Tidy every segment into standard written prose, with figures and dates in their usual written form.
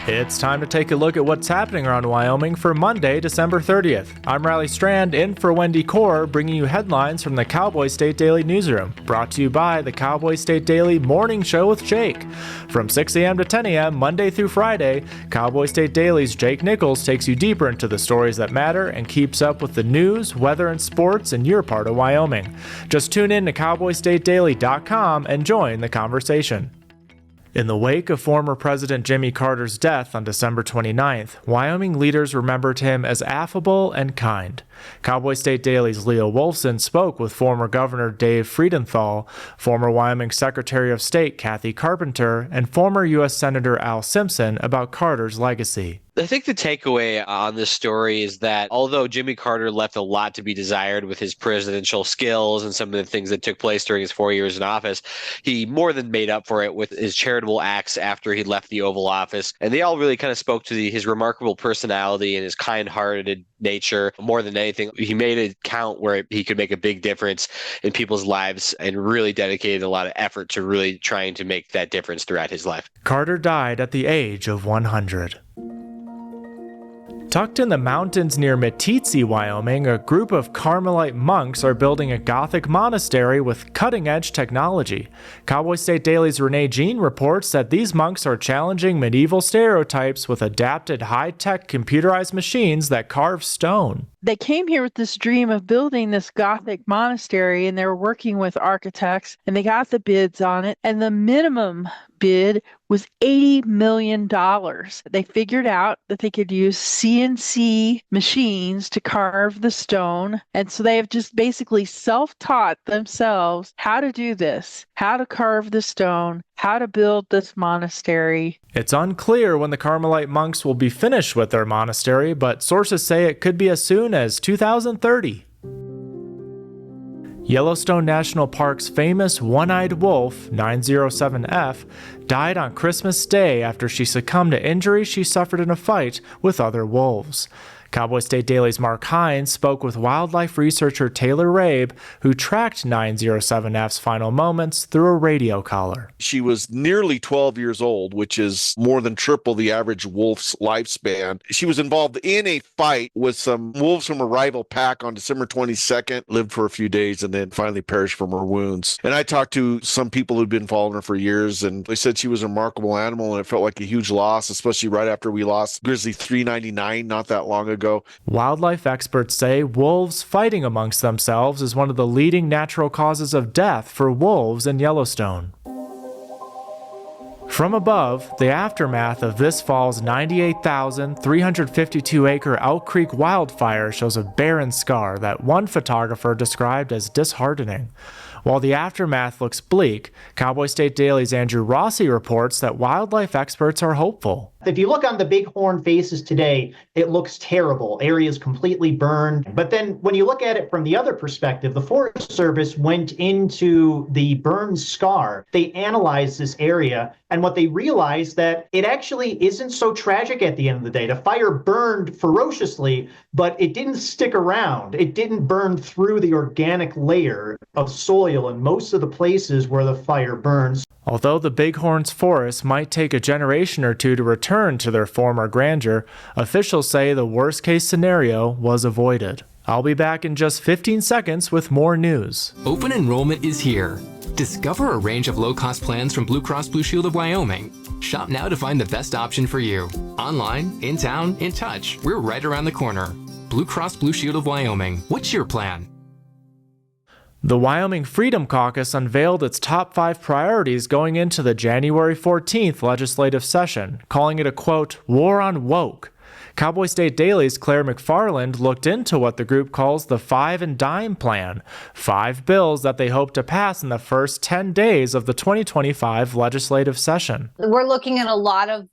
It's time to take a look at what's happening around Wyoming for Monday, December 30th. I'm Reilly Strand, in for Wendy Corr, bringing you headlines from the Cowboy State Daily newsroom. Brought to you by the Cowboy State Daily Morning Show with Jake. From 6 a.m. to 10 a.m., Monday through Friday, Cowboy State Daily's Jake Nichols takes you deeper into the stories that matter and keeps up with the news, weather, and sports in your part of Wyoming. Just tune in to cowboystatedaily.com and join the conversation. In the wake of former President Jimmy Carter's death on December 29th, Wyoming leaders remembered him as affable and kind. Cowboy State Daily's Leo Wolfson spoke with former Governor Dave Friedenthal, former Wyoming Secretary of State Kathy Carpenter, and former U.S. Senator Al Simpson about Carter's legacy. I think the takeaway on this story is that although Jimmy Carter left a lot to be desired with his presidential skills and some of the things that took place during his 4 years in office, he more than made up for it with his charitable acts after he left the Oval Office. And they all really kind of spoke to his remarkable personality and his kind-hearted nature. More than anything, he made it count where he could make a big difference in people's lives and really dedicated a lot of effort to really trying to make that difference throughout his life. Carter died at the age of 100. Tucked in the mountains near Meeteetse, Wyoming, a group of Carmelite monks are building a Gothic monastery with cutting-edge technology. Cowboy State Daily's Renee Jean reports that these monks are challenging medieval stereotypes with adapted high-tech computerized machines that carve stone. They came here with this dream of building this Gothic monastery, and they were working with architects, and they got the bids on it, and the minimum bid was $80 million. They figured out that they could use CNC machines to carve the stone, and so they have just basically self-taught themselves how to do this, how to carve the stone, how to build this monastery. It's unclear when the Carmelite monks will be finished with their monastery, but sources say it could be as soon as 2030. Yellowstone National Park's famous one-eyed wolf, 907F, died on Christmas Day after she succumbed to injuries she suffered in a fight with other wolves. Cowboy State Daily's Mark Hines spoke with wildlife researcher Taylor Rabe, who tracked 907F's final moments through a radio collar. She was nearly 12 years old, which is more than triple the average wolf's lifespan. She was involved in a fight with some wolves from a rival pack on December 22nd, lived for a few days, and then finally perished from her wounds. And I talked to some people who'd been following her for years, and they said she was a remarkable animal, and it felt like a huge loss, especially right after we lost Grizzly 399 not that long ago. Wildlife experts say wolves fighting amongst themselves is one of the leading natural causes of death for wolves in Yellowstone. From above, the aftermath of this fall's 98,352-acre Elk Creek wildfire shows a barren scar that one photographer described as disheartening. While the aftermath looks bleak, Cowboy State Daily's Andrew Rossi reports that wildlife experts are hopeful. If you look on the Bighorn faces today, it looks terrible. Areas completely burned. But then when you look at it from the other perspective, the Forest Service went into the burn scar. They analyzed this area, and what they realized that it actually isn't so tragic at the end of the day. The fire burned ferociously, but it didn't stick around. It didn't burn through the organic layer of soil in most of the places where the fire burns. Although the Bighorn's forests might take a generation or two to return to their former grandeur, officials say the worst-case scenario was avoided. I'll be back in just 15 seconds with more news. Open enrollment is here. Discover a range of low-cost plans from Blue Cross Blue Shield of Wyoming. Shop now to find the best option for you. Online, in town, in touch. We're right around the corner. Blue Cross Blue Shield of Wyoming. What's your plan? The Wyoming Freedom Caucus unveiled its top 5 priorities going into the January 14th legislative session, calling it a, quote, war on woke. Cowboy State Daily's Claire McFarland looked into what the group calls the 5 and Dime Plan, 5 bills that they hope to pass in the first 10 days of the 2025 legislative session. We're looking at a lot of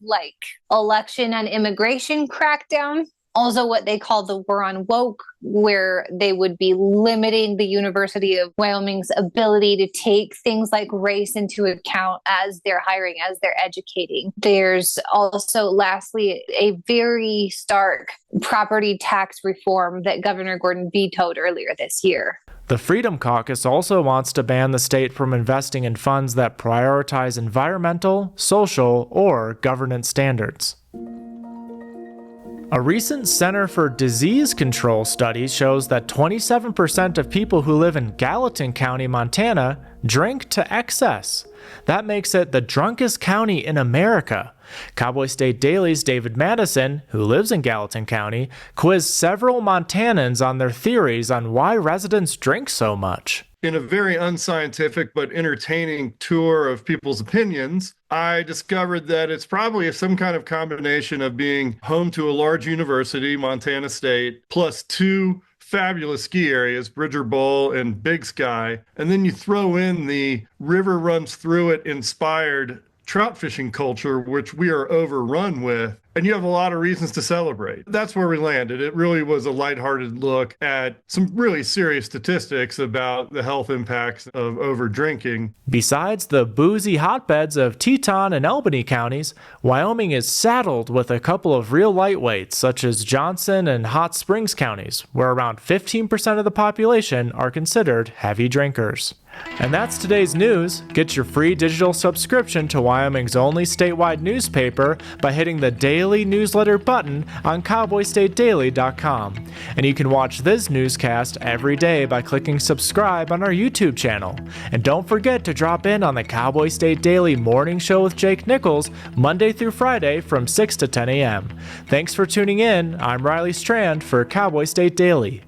election and immigration crackdown. Also what they call the war on woke, where they would be limiting the University of Wyoming's ability to take things like race into account as they're hiring, as they're educating. There's also, lastly, a very stark property tax reform that Governor Gordon vetoed earlier this year. The Freedom Caucus also wants to ban the state from investing in funds that prioritize environmental, social, or governance standards. A recent Center for Disease Control study shows that 27% of people who live in Gallatin County, Montana, drink to excess. That makes it the drunkest county in America. Cowboy State Daily's David Madison, who lives in Gallatin County, quizzed several Montanans on their theories on why residents drink so much. In a very unscientific but entertaining tour of people's opinions, I discovered that it's probably some kind of combination of being home to a large university, Montana State, plus two fabulous ski areas, Bridger Bowl and Big Sky. And then you throw in the river runs through it inspired trout fishing culture, which we are overrun with. And you have a lot of reasons to celebrate. That's where we landed. It really was a lighthearted look at some really serious statistics about the health impacts of over drinking. Besides the boozy hotbeds of Teton and Albany counties, Wyoming is saddled with a couple of real lightweights, such as Johnson and Hot Springs counties, where around 15% of the population are considered heavy drinkers. And that's today's news. Get your free digital subscription to Wyoming's only statewide newspaper by hitting the daily newsletter button on cowboystatedaily.com. And you can watch this newscast every day by clicking subscribe on our YouTube channel. And don't forget to drop in on the Cowboy State Daily Morning Show with Jake Nichols, Monday through Friday from 6 to 10 a.m. Thanks for tuning in. I'm Reilly Strand for Cowboy State Daily.